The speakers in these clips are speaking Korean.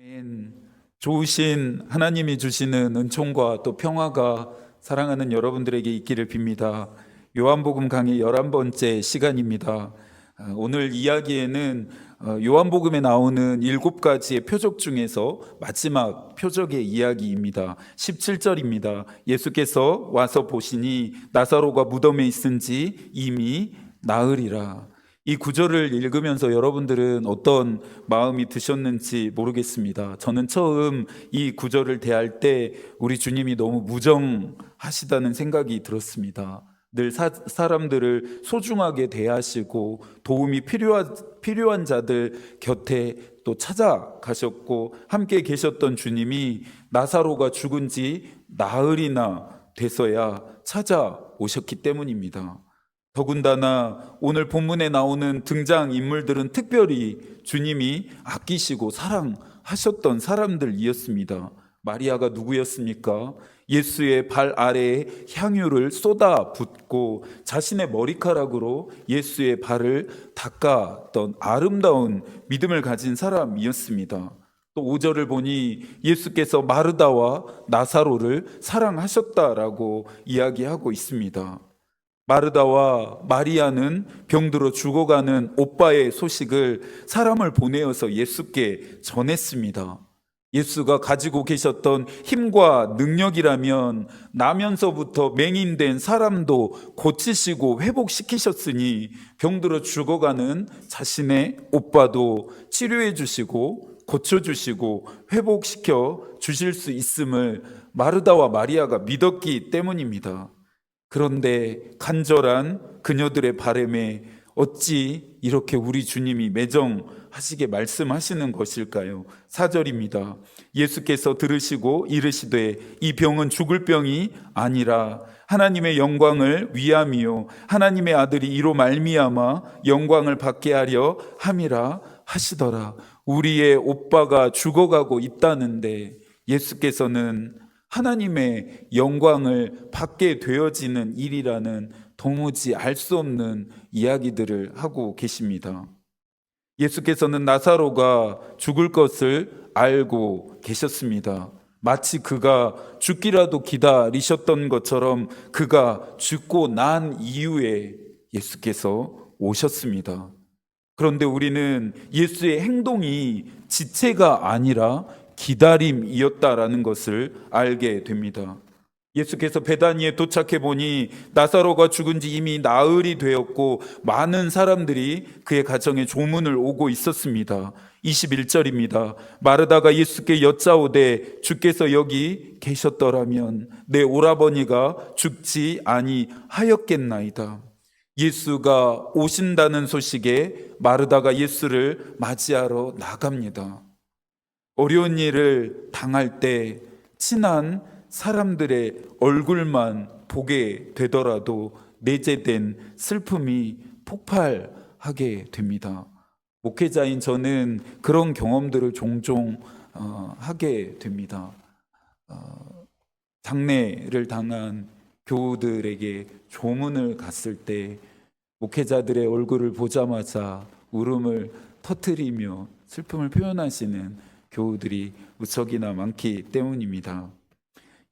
아멘. 좋으신 하나님이 주시는 은총과 또 평화가 사랑하는 여러분들에게 있기를 빕니다. 요한복음 강의 11번째 시간입니다. 오늘 이야기에는 요한복음에 나오는 7가지의 표적 중에서 마지막 표적의 이야기입니다. 17절입니다. 예수께서 와서 보시니 나사로가 무덤에 있은지 이미 나으리라. 이 구절을 읽으면서 여러분들은 어떤 마음이 드셨는지 모르겠습니다. 저는 처음 이 구절을 대할 때 우리 주님이 너무 무정하시다는 생각이 들었습니다. 늘 사람들을 소중하게 대하시고 도움이 필요한 자들 곁에 또 찾아가셨고 함께 계셨던 주님이 나사로가 죽은 지 나흘이나 돼서야 찾아오셨기 때문입니다. 더군다나 오늘 본문에 나오는 등장인물들은 특별히 주님이 아끼시고 사랑하셨던 사람들이었습니다. 마리아가 누구였습니까? 예수의 발 아래에 향유를 쏟아 붓고 자신의 머리카락으로 예수의 발을 닦았던 아름다운 믿음을 가진 사람이었습니다. 또 5절을 보니 예수께서 마르다와 나사로를 사랑하셨다라고 이야기하고 있습니다. 마르다와 마리아는 병들어 죽어가는 오빠의 소식을 사람을 보내어서 예수께 전했습니다. 예수가 가지고 계셨던 힘과 능력이라면 나면서부터 맹인된 사람도 고치시고 회복시키셨으니 병들어 죽어가는 자신의 오빠도 치료해 주시고 고쳐주시고 회복시켜 주실 수 있음을 마르다와 마리아가 믿었기 때문입니다. 그런데 간절한 그녀들의 바람에 어찌 이렇게 우리 주님이 매정하시게 말씀하시는 것일까요? 4절입니다. 예수께서 들으시고 이르시되 이 병은 죽을 병이 아니라 하나님의 영광을 위함이요 하나님의 아들이 이로 말미암아 영광을 받게 하려 함이라 하시더라. 우리의 오빠가 죽어가고 있다는데 예수께서는 하나님의 영광을 받게 되어지는 일이라는 도무지 알 수 없는 이야기들을 하고 계십니다. 예수께서는 나사로가 죽을 것을 알고 계셨습니다. 마치 그가 죽기라도 기다리셨던 것처럼 그가 죽고 난 이후에 예수께서 오셨습니다. 그런데 우리는 예수의 행동이 지체가 아니라 기다림이었다라는 것을 알게 됩니다. 예수께서 베다니에 도착해 보니 나사로가 죽은 지 이미 나흘이 되었고 많은 사람들이 그의 가정에 조문을 오고 있었습니다. 21절입니다. 마르다가 예수께 여짜오되 주께서 여기 계셨더라면 내 오라버니가 죽지 아니하였겠나이다. 예수가 오신다는 소식에 마르다가 예수를 맞이하러 나갑니다. 어려운 일을 당할 때 친한 사람들의 얼굴만 보게 되더라도 내재된 슬픔이 폭발하게 됩니다. 목회자인 저는 그런 경험들을 종종 하게 됩니다. 장례를 당한 교우들에게 조문을 갔을 때 목회자들의 얼굴을 보자마자 울음을 터뜨리며 슬픔을 표현하시는 교우들이 무척이나 많기 때문입니다.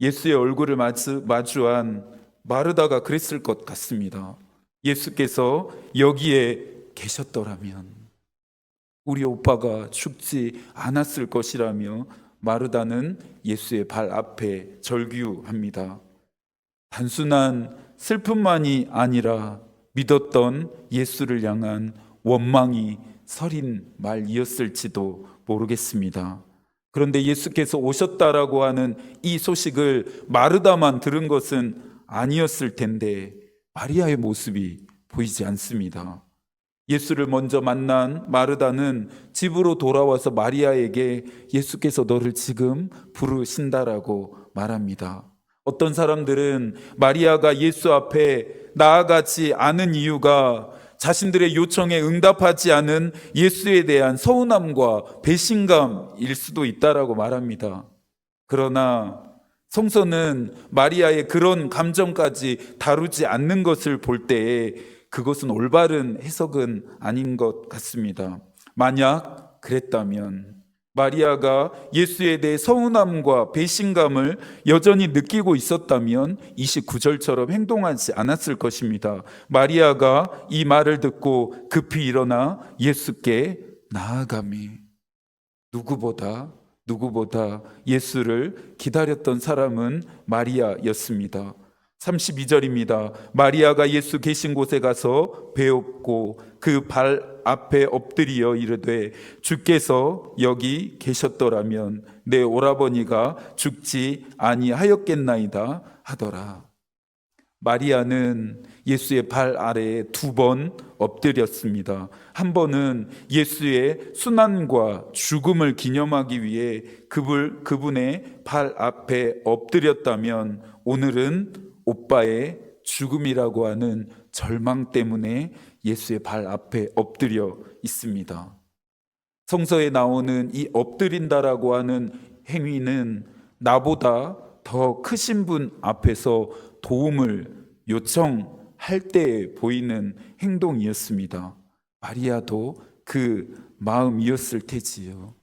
예수의 얼굴을 마주한 마르다가 그랬을 것 같습니다. 예수께서 여기에 계셨더라면 우리 오빠가 죽지 않았을 것이라며 마르다는 예수의 발 앞에 절규합니다. 단순한 슬픔만이 아니라 믿었던 예수를 향한 원망이 서린 말이었을지도 모르겠습니다. 그런데 예수께서 오셨다라고 하는 이 소식을 마르다만 들은 것은 아니었을 텐데 마리아의 모습이 보이지 않습니다. 예수를 먼저 만난 마르다는 집으로 돌아와서 마리아에게 예수께서 너를 지금 부르신다라고 말합니다. 어떤 사람들은 마리아가 예수 앞에 나아가지 않은 이유가 자신들의 요청에 응답하지 않은 예수에 대한 서운함과 배신감일 수도 있다라고 말합니다. 그러나 성서는 마리아의 그런 감정까지 다루지 않는 것을 볼 때에 그것은 올바른 해석은 아닌 것 같습니다. 만약 그랬다면 마리아가 예수에 대해 서운함과 배신감을 여전히 느끼고 있었다면 29절처럼 행동하지 않았을 것입니다. 마리아가 이 말을 듣고 급히 일어나 예수께 나아가매 누구보다 예수를 기다렸던 사람은 마리아였습니다. 32절입니다. 마리아가 예수 계신 곳에 가서 배엎고 그 발 앞에 엎드리어 이르되 주께서 여기 계셨더라면 내 오라버니가 죽지 아니하였겠나이다 하더라. 마리아는 예수의 발 아래에 2번 엎드렸습니다. 한 번은 예수의 순환과 죽음을 기념하기 위해 그분의 발 앞에 엎드렸다면, 오늘은 오빠의 죽음이라고 하는 절망 때문에 예수의 발 앞에 엎드려 있습니다. 성서에 나오는 이 엎드린다라고 하는 행위는 나보다 더 크신 분 앞에서 도움을 요청할 때 보이는 행동이었습니다. 마리아도 그 마음이었을 테지요.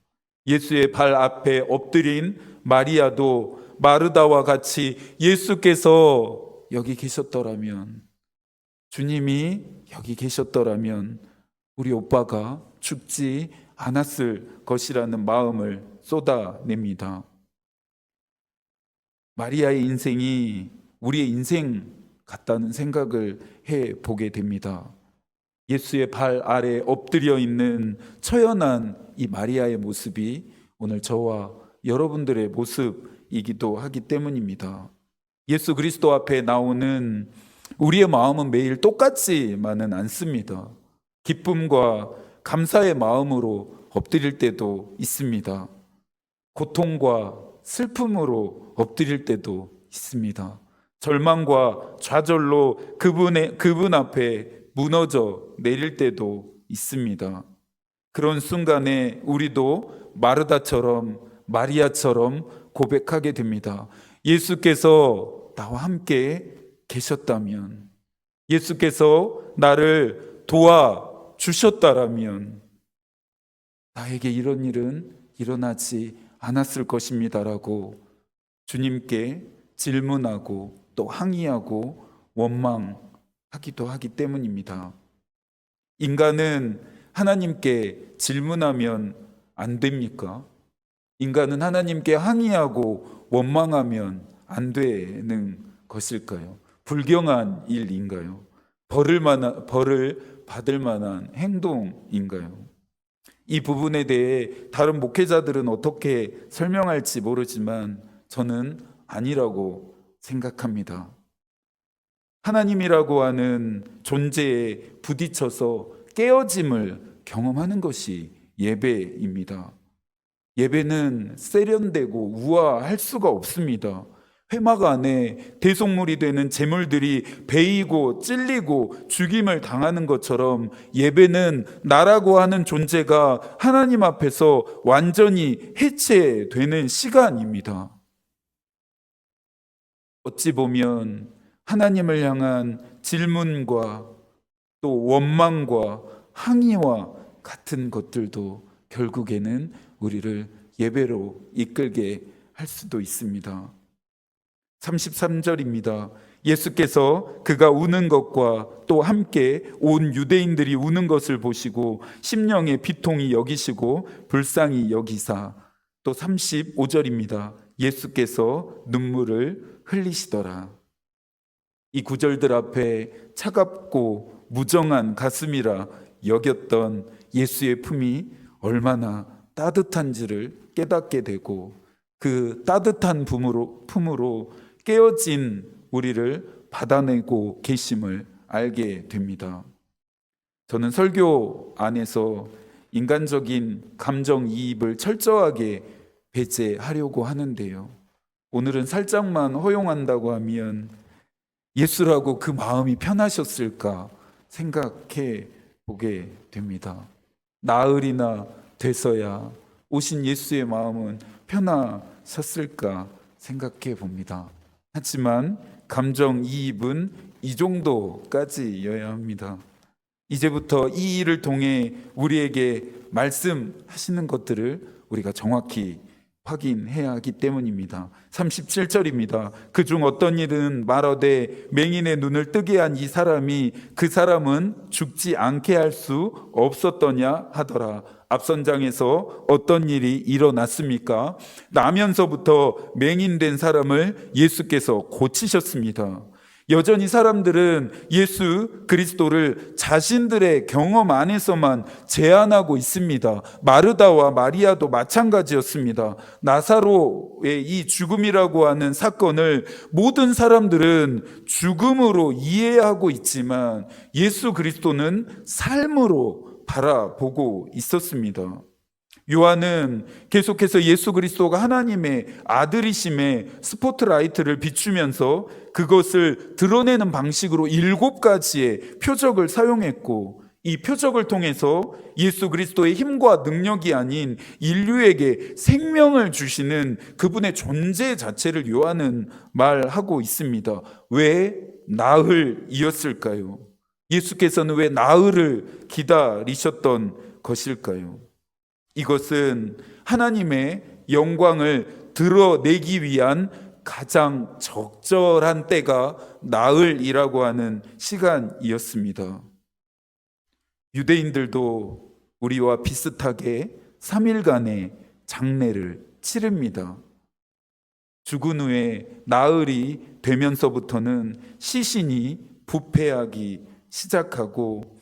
예수의 발 앞에 엎드린 마리아도 마르다와 같이 예수께서 여기 계셨더라면, 주님이 여기 계셨더라면 우리 오빠가 죽지 않았을 것이라는 마음을 쏟아냅니다. 마리아의 인생이 우리의 인생 같다는 생각을 해보게 됩니다. 예수의 발 아래 엎드려 있는 처연한 이 마리아의 모습이 오늘 저와 여러분들의 모습이기도 하기 때문입니다. 예수 그리스도 앞에 나오는 우리의 마음은 매일 똑같지만은 않습니다. 기쁨과 감사의 마음으로 엎드릴 때도 있습니다. 고통과 슬픔으로 엎드릴 때도 있습니다. 절망과 좌절로 그분 앞에 무너져 내릴 때도 있습니다. 그런 순간에 우리도 마르다처럼, 마리아처럼 고백하게 됩니다. 예수께서 나와 함께 계셨다면, 예수께서 나를 도와주셨다라면 나에게 이런 일은 일어나지 않았을 것입니다라고 주님께 질문하고 또 항의하고 원망하기도 하기 때문입니다. 인간은 하나님께 질문하면 안 됩니까? 인간은 하나님께 항의하고 원망하면 안 되는 것일까요? 불경한 일인가요? 벌을 받을 만한 행동인가요? 이 부분에 대해 다른 목회자들은 어떻게 설명할지 모르지만 저는 아니라고 생각합니다. 하나님이라고 하는 존재에 부딪혀서 깨어짐을 경험하는 것이 예배입니다. 예배는 세련되고 우아할 수가 없습니다. 회막 안에 대속물이 되는 제물들이 베이고 찔리고 죽임을 당하는 것처럼 예배는 나라고 하는 존재가 하나님 앞에서 완전히 해체되는 시간입니다. 어찌 보면 하나님을 향한 질문과 또 원망과 항의와 같은 것들도 결국에는 우리를 예배로 이끌게 할 수도 있습니다. 33절입니다. 예수께서 그가 우는 것과 또 함께 온 유대인들이 우는 것을 보시고 심령의 비통이 여기시고 불쌍히 여기사, 또 35절입니다. 예수께서 눈물을 흘리시더라. 이 구절들 앞에 차갑고 무정한 가슴이라 여겼던 예수의 품이 얼마나 따뜻한지를 깨닫게 되고, 그 따뜻한 품으로 깨어진 우리를 받아내고 계심을 알게 됩니다. 저는 설교 안에서 인간적인 감정이입을 철저하게 배제하려고 하는데요, 오늘은 살짝만 허용한다고 하면 예수라고 그 마음이 편하셨을까 생각해 보게 됩니다. 나흘이나 돼서야 오신 예수의 마음은 편하셨을까 생각해 봅니다. 하지만 감정이입은 이 정도까지여야 합니다. 이제부터 이 일을 통해 우리에게 말씀하시는 것들을 우리가 정확히 확인해야 하기 때문입니다. 37절입니다. 그중 어떤 일은 말하되 맹인의 눈을 뜨게 한 이 사람이 그 사람은 죽지 않게 할 수 없었더냐 하더라. 앞선 장에서 어떤 일이 일어났습니까? 나면서부터 맹인된 사람을 예수께서 고치셨습니다. 여전히 사람들은 예수 그리스도를 자신들의 경험 안에서만 제한하고 있습니다. 마르다와 마리아도 마찬가지였습니다. 나사로의 이 죽음이라고 하는 사건을 모든 사람들은 죽음으로 이해하고 있지만 예수 그리스도는 삶으로 바라보고 있었습니다. 요한은 계속해서 예수 그리스도가 하나님의 아들이심에 스포트라이트를 비추면서 그것을 드러내는 방식으로 7가지의 표적을 사용했고, 이 표적을 통해서 예수 그리스도의 힘과 능력이 아닌 인류에게 생명을 주시는 그분의 존재 자체를 요한은 말하고 있습니다. 왜 나흘이었을까요? 예수께서는 왜 나흘을 기다리셨던 것일까요? 이것은 하나님의 영광을 드러내기 위한 가장 적절한 때가 나흘이라고 하는 시간이었습니다. 유대인들도 우리와 비슷하게 3일간의 장례를 치릅니다. 죽은 후에 나흘이 되면서부터는 시신이 부패하기 시작하고,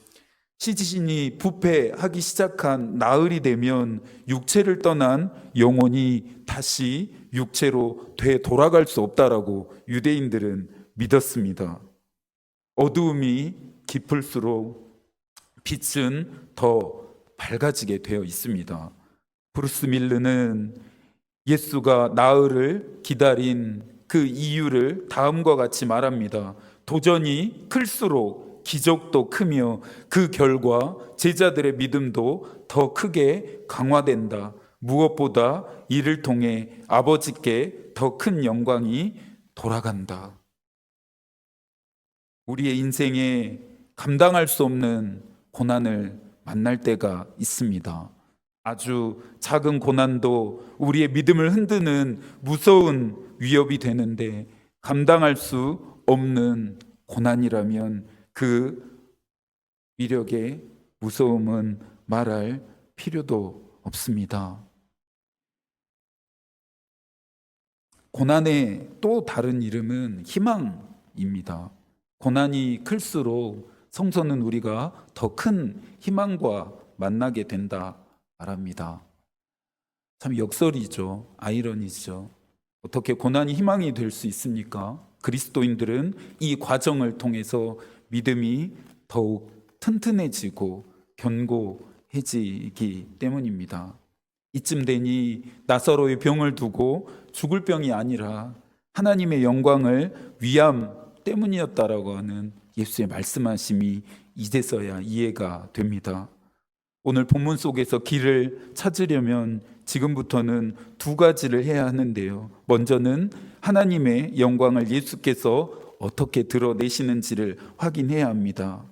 시신이 부패하기 시작한 나흘이 되면 육체를 떠난 영혼이 다시 육체로 되돌아갈 수 없다라고 유대인들은 믿었습니다. 어두움이 깊을수록 빛은 더 밝아지게 되어 있습니다. 브루스 밀르는 예수가 나흘을 기다린 그 이유를 다음과 같이 말합니다. 도전이 클수록 기적도 크며 그 결과 제자들의 믿음도 더 크게 강화된다. 무엇보다 이를 통해 아버지께 더 큰 영광이 돌아간다. 우리의 인생에 감당할 수 없는 고난을 만날 때가 있습니다. 아주 작은 고난도 우리의 믿음을 흔드는 무서운 위협이 되는데, 감당할 수 없는 고난이라면 그 위력의 무서움은 말할 필요도 없습니다. 고난의 또 다른 이름은 희망입니다. 고난이 클수록 성서는 우리가 더 큰 희망과 만나게 된다 말합니다. 참 역설이죠. 아이러니죠. 어떻게 고난이 희망이 될 수 있습니까? 그리스도인들은 이 과정을 통해서 믿음이 더욱 튼튼해지고 견고해지기 때문입니다. 이쯤 되니 나사로의 병을 두고 죽을 병이 아니라 하나님의 영광을 위함 때문이었다라고 하는 예수의 말씀하심이 이제서야 이해가 됩니다. 오늘 본문 속에서 길을 찾으려면 지금부터는 2가지를 해야 하는데요. 먼저는 하나님의 영광을 예수께서 어떻게 드러내시는지를 확인해야 합니다.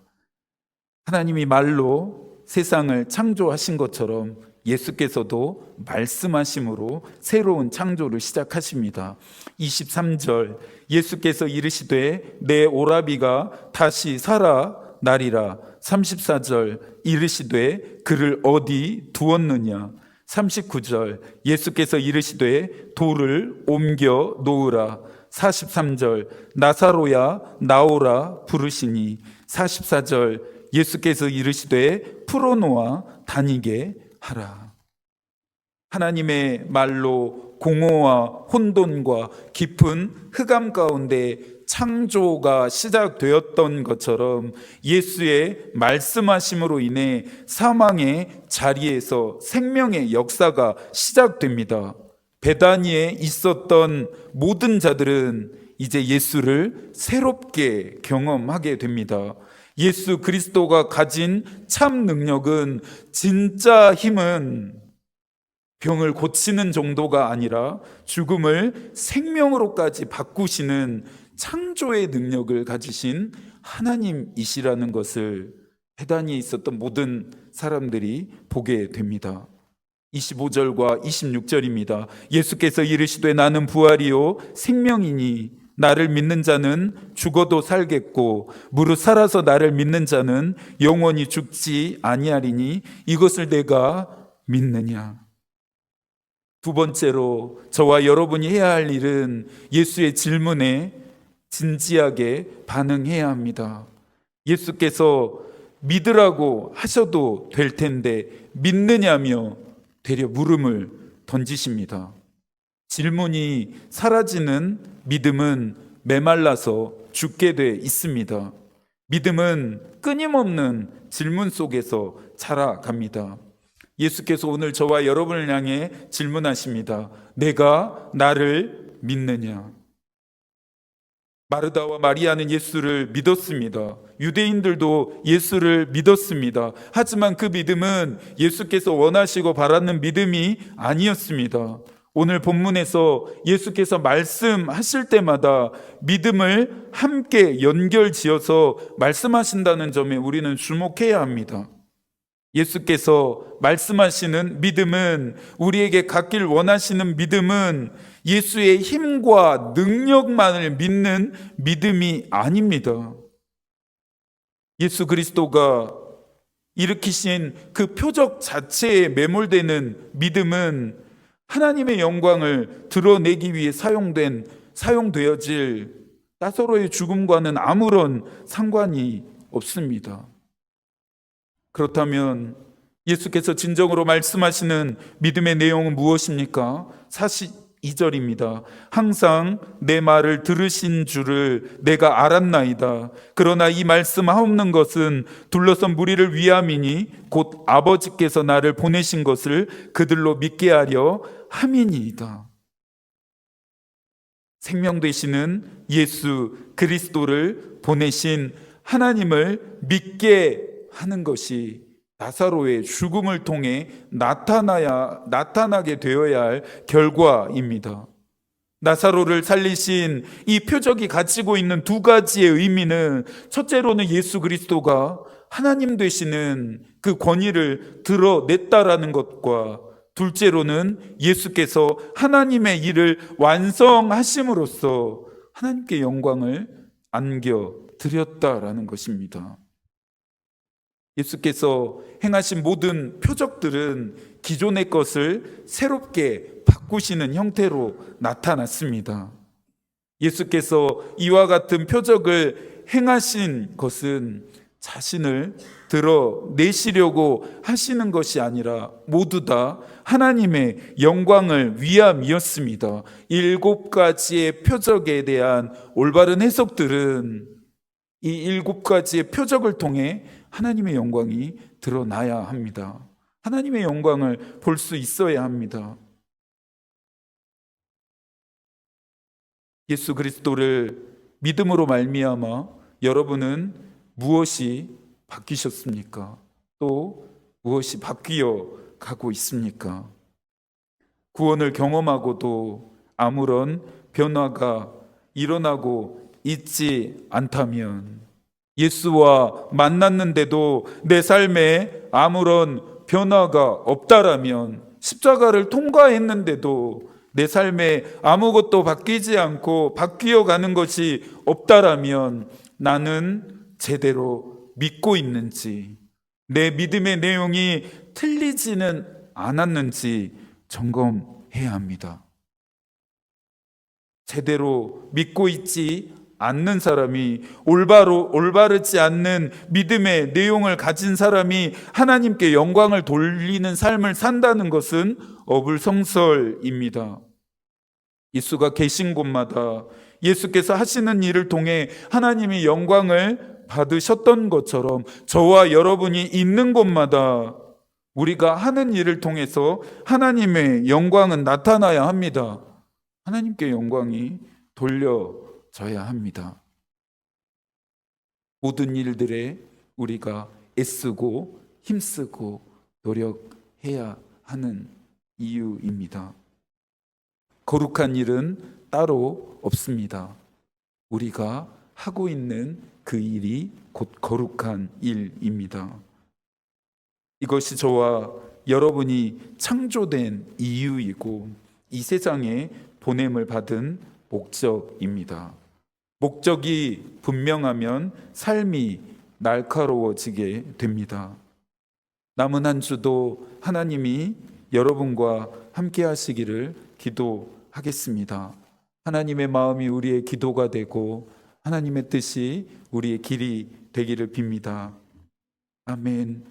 하나님이 말로 세상을 창조하신 것처럼 예수께서도 말씀하심으로 새로운 창조를 시작하십니다. 23절 예수께서 이르시되 내 오라비가 다시 살아나리라. 34절 이르시되 그를 어디 두었느냐. 39절 예수께서 이르시되 돌을 옮겨 놓으라. 43절 나사로야 나오라 부르시니. 44절 예수께서 이르시되 풀어놓아 다니게 하라. 하나님의 말로 공허와 혼돈과 깊은 흑암 가운데 창조가 시작되었던 것처럼 예수의 말씀하심으로 인해 사망의 자리에서 생명의 역사가 시작됩니다. 베다니에 있었던 모든 자들은 이제 예수를 새롭게 경험하게 됩니다. 예수 그리스도가 가진 참 능력은, 진짜 힘은 병을 고치는 정도가 아니라 죽음을 생명으로까지 바꾸시는 창조의 능력을 가지신 하나님이시라는 것을 베다니에 있었던 모든 사람들이 보게 됩니다. 25절과 26절입니다. 예수께서 이르시되 나는 부활이요 생명이니 나를 믿는 자는 죽어도 살겠고 무릇 살아서 나를 믿는 자는 영원히 죽지 아니하리니 이것을 내가 믿느냐. 두 번째로 저와 여러분이 해야 할 일은 예수의 질문에 진지하게 반응해야 합니다. 예수께서 믿으라고 하셔도 될 텐데 믿느냐며 되려 물음을 던지십니다. 질문이 사라지는 믿음은 메말라서 죽게 돼 있습니다. 믿음은 끊임없는 질문 속에서 자라갑니다. 예수께서 오늘 저와 여러분을 향해 질문하십니다. 내가 나를 믿느냐? 마르다와 마리아는 예수를 믿었습니다. 유대인들도 예수를 믿었습니다. 하지만 그 믿음은 예수께서 원하시고 바라는 믿음이 아니었습니다. 오늘 본문에서 예수께서 말씀하실 때마다 믿음을 함께 연결지어서 말씀하신다는 점에 우리는 주목해야 합니다. 예수께서 말씀하시는 믿음은, 우리에게 갖길 원하시는 믿음은 예수의 힘과 능력만을 믿는 믿음이 아닙니다. 예수 그리스도가 일으키신 그 표적 자체에 매몰되는 믿음은 하나님의 영광을 드러내기 위해 사용되어질 나사로의 죽음과는 아무런 상관이 없습니다. 그렇다면 예수께서 진정으로 말씀하시는 믿음의 내용은 무엇입니까? 42절입니다. 항상 내 말을 들으신 줄을 내가 알았나이다. 그러나 이 말씀하옵는 것은 둘러선 무리를 위함이니 곧 아버지께서 나를 보내신 것을 그들로 믿게 하려 함이니이다. 생명 되시는 예수 그리스도를 보내신 하나님을 믿게 하는 것이 나사로의 죽음을 통해 나타나게 되어야 할 결과입니다. 나사로를 살리신 이 표적이 가지고 있는 두 가지의 의미는, 첫째로는 예수 그리스도가 하나님 되시는 그 권위를 드러냈다라는 것과, 둘째로는 예수께서 하나님의 일을 완성하심으로써 하나님께 영광을 안겨드렸다라는 것입니다. 예수께서 행하신 모든 표적들은 기존의 것을 새롭게 바꾸시는 형태로 나타났습니다. 예수께서 이와 같은 표적을 행하신 것은 자신을 드러내시려고 하시는 것이 아니라 모두 다 하나님의 영광을 위함이었습니다. 7가지의 표적에 대한 올바른 해석들은 이 7가지의 표적을 통해 하나님의 영광이 드러나야 합니다. 하나님의 영광을 볼 수 있어야 합니다. 예수 그리스도를 믿음으로 말미암아 여러분은 무엇이 바뀌셨습니까? 또 무엇이 바뀌어 가고 있습니까? 구원을 경험하고도 아무런 변화가 일어나고 있지 않다면, 예수와 만났는데도 내 삶에 아무런 변화가 없다라면, 십자가를 통과했는데도 내 삶에 아무것도 바뀌지 않고 바뀌어 가는 것이 없다라면 나는 제대로 믿고 있는지, 내 믿음의 내용이 틀리지는 않았는지 점검해야 합니다. 제대로 믿고 있지 않는 사람이, 올바르지 않는 믿음의 내용을 가진 사람이 하나님께 영광을 돌리는 삶을 산다는 것은 어불성설입니다. 예수가 계신 곳마다, 예수께서 하시는 일을 통해 하나님이 영광을 받으셨던 것처럼 저와 여러분이 있는 곳마다 우리가 하는 일을 통해서 하나님의 영광은 나타나야 합니다. 하나님께 영광이 돌려져야 합니다. 모든 일들에 우리가 애쓰고 힘쓰고 노력해야 하는 이유입니다. 거룩한 일은 따로 없습니다. 우리가 하고 있는 그 일이 곧 거룩한 일입니다. 이것이 저와 여러분이 창조된 이유이고 이 세상에 보냄을 받은 목적입니다. 목적이 분명하면 삶이 날카로워지게 됩니다. 남은 한 주도 하나님이 여러분과 함께 하시기를 기도하겠습니다. 하나님의 마음이 우리의 기도가 되고 하나님의 뜻이 우리의 길이 되기를 빕니다. 아멘.